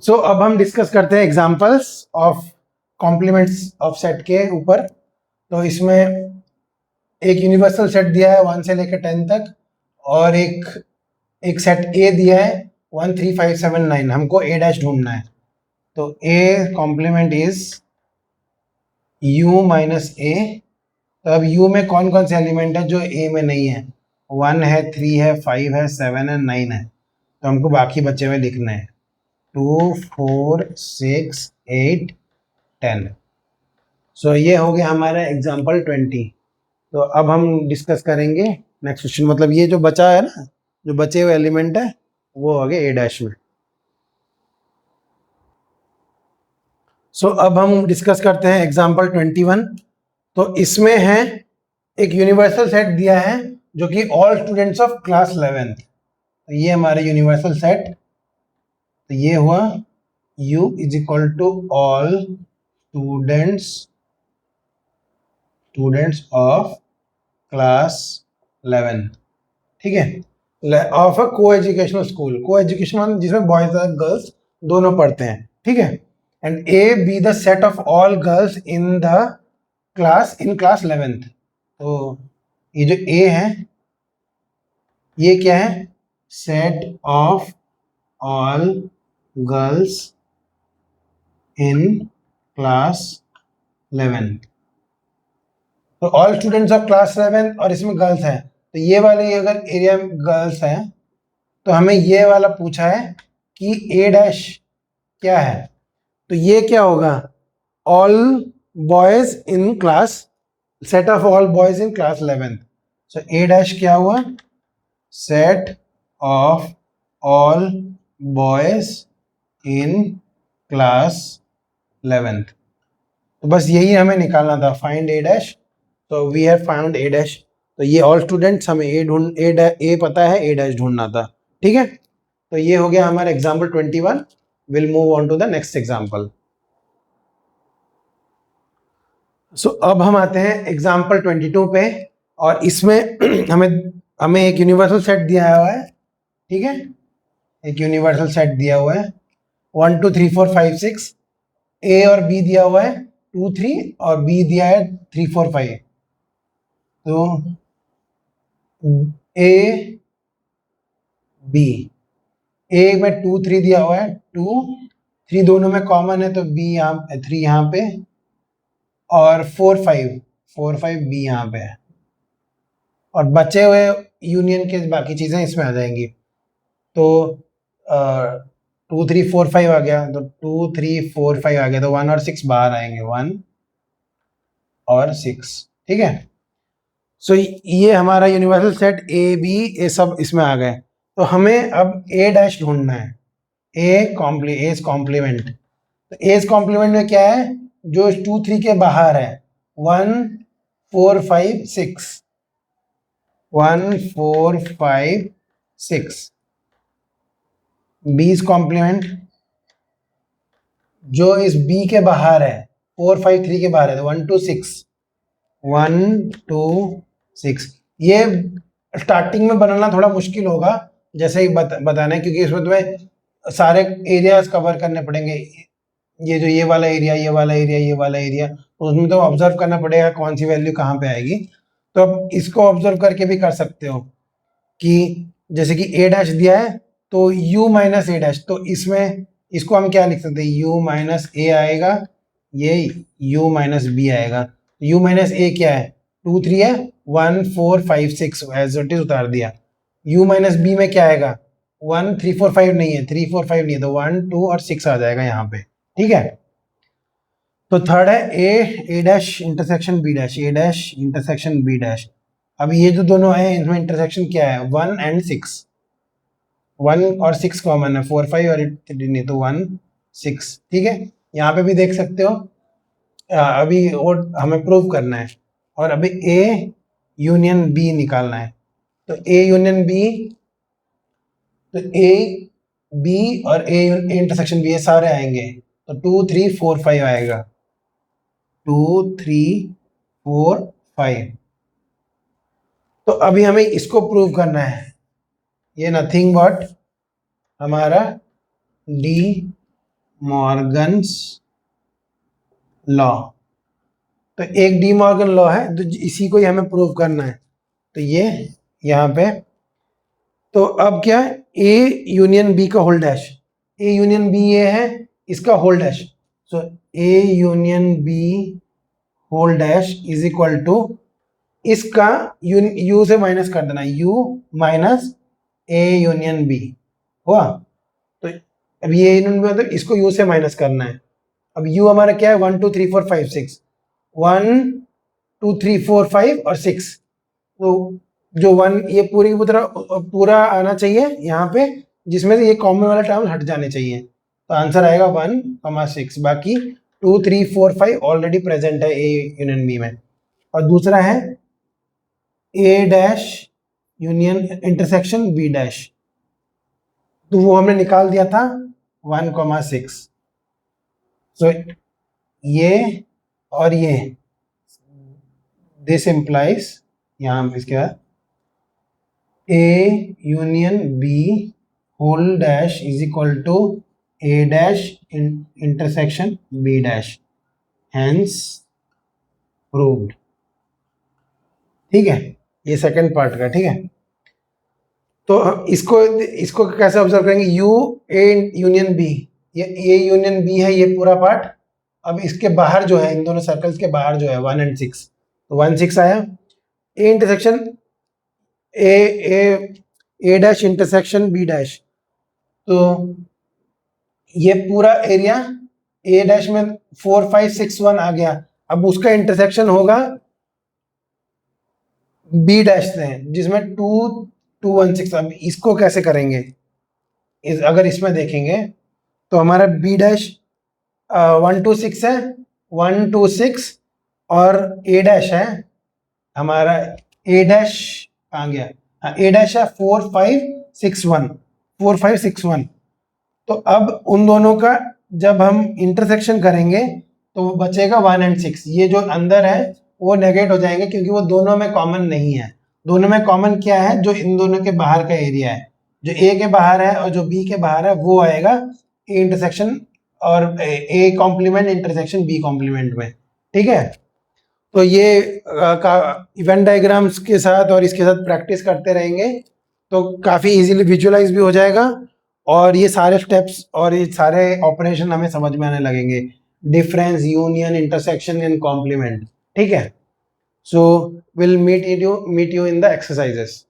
सो अब हम डिस्कस करते हैं examples of complements of set के ऊपर। तो इसमें एक यूनिवर्सल सेट दिया है 1 से लेकर 10 तक, और एक सेट ए दिया है 1 3 5 7 9। हमको ए डैश ढूंढना है। तो A complement is u minus A. तो अब u में कौन कौन से एलिमेंट है जो a में नहीं है? 1 है, 3 है, 5 है, 7 है, 9 है। तो हमको बाकी बचे हुए लिखने हैं 2 4 6 8 10। सो ये हो गया हमारा एग्जाम्पल 20। तो अब हम डिस्कस करेंगे नेक्स्ट क्वेश्चन। मतलब ये जो बचा है ना, जो बचे हुए एलिमेंट है वो हो गए ए डैश में। सो अब हम डिस्कस करते हैं एग्जाम्पल 21। तो इसमें है एक यूनिवर्सल सेट दिया है जो कि all students of class 11th। तो ये हमारे यूनिवर्सल सेट। तो ये हुआ u is equal to all students of class 11, ठीक है, of a coeducational school. Coeducational जिसमें बॉयज और गर्ल्स दोनों पढ़ते हैं, ठीक है। And A B the set of all girls in the class 11th। तो ये जो ए है ये क्या है? Set of all girls in class 11th। तो ऑल स्टूडेंट्स ऑफ क्लास 11 और इसमें गर्ल्स हैं। तो ये वाले अगर एरिया में गर्ल्स हैं तो हमें ये वाला पूछा है कि ए डैश क्या है। तो ये क्या होगा? All boys in class, set of all boys in class 11th। So A dash क्या हुआ? Set of all boys in class 11th। तो बस यही हमें निकालना था, फाइंड ए डैश। तो we have found A dash. तो ये ऑल स्टूडेंट्स, हमें ए पता है, ए डैश ढूंढना था, ठीक है। तो ये हो गया हमारा example 21। Will move on to the next example. So अब हम आते हैं एग्जाम्पल 22 पे। और इसमें हमें एक यूनिवर्सल सेट दिया हुआ है, ठीक है। एक यूनिवर्सल सेट दिया हुआ है 1 2 3 4 5 6। ए और बी दिया हुआ है 2 3, और बी दिया है 3 4 5। तो ए बी, ए में 2 3 दिया हुआ है, 2 3 दोनों में कॉमन है तो बी यहाँ 3 यहाँ पे, और 4 5 बी यहाँ पे है। और बचे हुए यूनियन के बाकी चीजें इसमें आ जाएंगी। तो 2 3 4 5 आ गया, तो 2 3 4 5 आ गया, तो 1 और 6 बाहर आएंगे, 1 और 6, ठीक है। सो ये हमारा यूनिवर्सल सेट ए बी ये सब इसमें आ गए। तो हमें अब ए डैश ढूंढना है। A's complement. तो एज कॉम्प्लीमेंट में क्या है? जो 2 3 के बाहर है 1 4 5 6, 1 4 5 6। बीज कॉम्प्लीमेंट जो इस बी के बाहर है 4 5 3 के बाहर है, तो 1 2 6, 1 2 6। ये स्टार्टिंग में बनाना थोड़ा मुश्किल होगा, जैसे ही बताना है, क्योंकि इसमें तुम्हें सारे एरियाज कवर करने पड़ेंगे। ये जो ये वाला एरिया, ये वाला एरिया, ये वाला एरिया, तो उसमें तो ऑब्जर्व करना पड़ेगा कौन सी वैल्यू कहाँ पे आएगी। तो अब इसको ऑब्जर्व करके भी कर सकते हो कि जैसे कि ए डैश दिया है तो u माइनस ए डैश, तो इसमें इसको हम क्या लिख सकते हैं? u माइनस ए आएगा, ये u माइनस बी आएगा। u माइनस ए क्या है? 2 3 है, 1 4 5 6 एज इट इज उतार दिया। u माइनस बी में क्या आएगा? 1 3 4 5 नहीं है, 3 4 5 नहीं है, तो 1 2 और 6 आ जाएगा यहाँ पे, ठीक है। तो थर्ड है A dash intersection B dash, A dash intersection B dash. अब ये जो दोनों है इनमें इंटरसेक्शन क्या है? 1 एंड 6। 1 और 6 कॉमन है, 4 5 और 3 नहीं, तो 1 6, ठीक है। यहाँ पे भी देख सकते हो। अभी और हमें प्रूव करना है, और अभी ए यूनियन बी निकालना है। तो ए यूनियन बी, तो ए बी और ए इंटरसेक्शन बी, ये सारे आएंगे, तो 2 3 4 5 आएगा, 2 3 4 5। तो अभी हमें इसको प्रूव करना है। ये नथिंग बट हमारा डी मॉर्गन्स लॉ। तो एक डी मॉर्गन लॉ है, तो इसी को ही हमें प्रूव करना है। तो ये यहाँ पे, तो अब क्या है, ए यूनियन बी का whole dash, A union B ये है, इसका whole dash, so A union B whole dash is equal to इसका यू से माइनस कर देना, U minus A union B हुआ। तो अब ये यूनियन बी मतलब इसको यू से माइनस करना है। अब यू हमारा क्या है, 1 2 3 4 5 6, 1 2 3 4 5 और 6, तो जो 1 ये पूरी की पूरा आना चाहिए यहाँ पे, जिसमें से ये कॉमन वाला टर्म हट जाने चाहिए। तो आंसर आएगा 1,6, बाकी 2 3 4 5 ऑलरेडी प्रेजेंट है ए यूनियन बी में। और दूसरा है A dash union intersection B dash, तो वो हमने निकाल दिया था 1,6। सो ये और ये, दिस इंप्लाइज यहाँ इसके बाद A union B whole dash is equal to A dash intersection B dash, hence proved. ठीक है, ये सेकंड पार्ट का। ठीक है, तो इसको कैसे ऑब्जर्व करेंगे, यू ए यूनियन बी, ये ए यूनियन बी है ये पूरा पार्ट। अब इसके बाहर जो है, इन दोनों सर्कल्स के बाहर जो है 1 और 6, तो 1 6 आया। A intersection A dash intersection B dash, तो ये पूरा एरिया ए डैश में 4 5 6 1 आ गया। अब उसका इंटरसेक्शन होगा बी डैश से, जिसमें 2 2 1 6। अब इसको कैसे करेंगे, अगर इसमें देखेंगे तो हमारा बी डैश 1 2 6 है, 1 2 6, और ए डैश है हमारा, ए डैश आ गया, ए डैश है 4 5 6 1, 4 5 6 1। तो अब उन दोनों का जब हम इंटरसेक्शन करेंगे तो वो बचेगा 1 और 6, ये जो अंदर है वो नेगेट हो जाएंगे, क्योंकि वो दोनों में कॉमन नहीं है। दोनों में कॉमन क्या है, जो इन दोनों के बाहर का एरिया है, जो ए के बाहर है और जो बी के बाहर है, वो आएगा ए इंटरसेक्शन और A complement intersection B complement में। ठीक है, तो ये इवेंट डायग्राम्स के साथ और इसके साथ प्रैक्टिस करते रहेंगे तो काफ़ी इजीली विजुअलाइज भी हो जाएगा, और ये सारे स्टेप्स और ये सारे ऑपरेशन हमें समझ में आने लगेंगे, difference, union, intersection and complement. ठीक है, so will meet you in the exercises.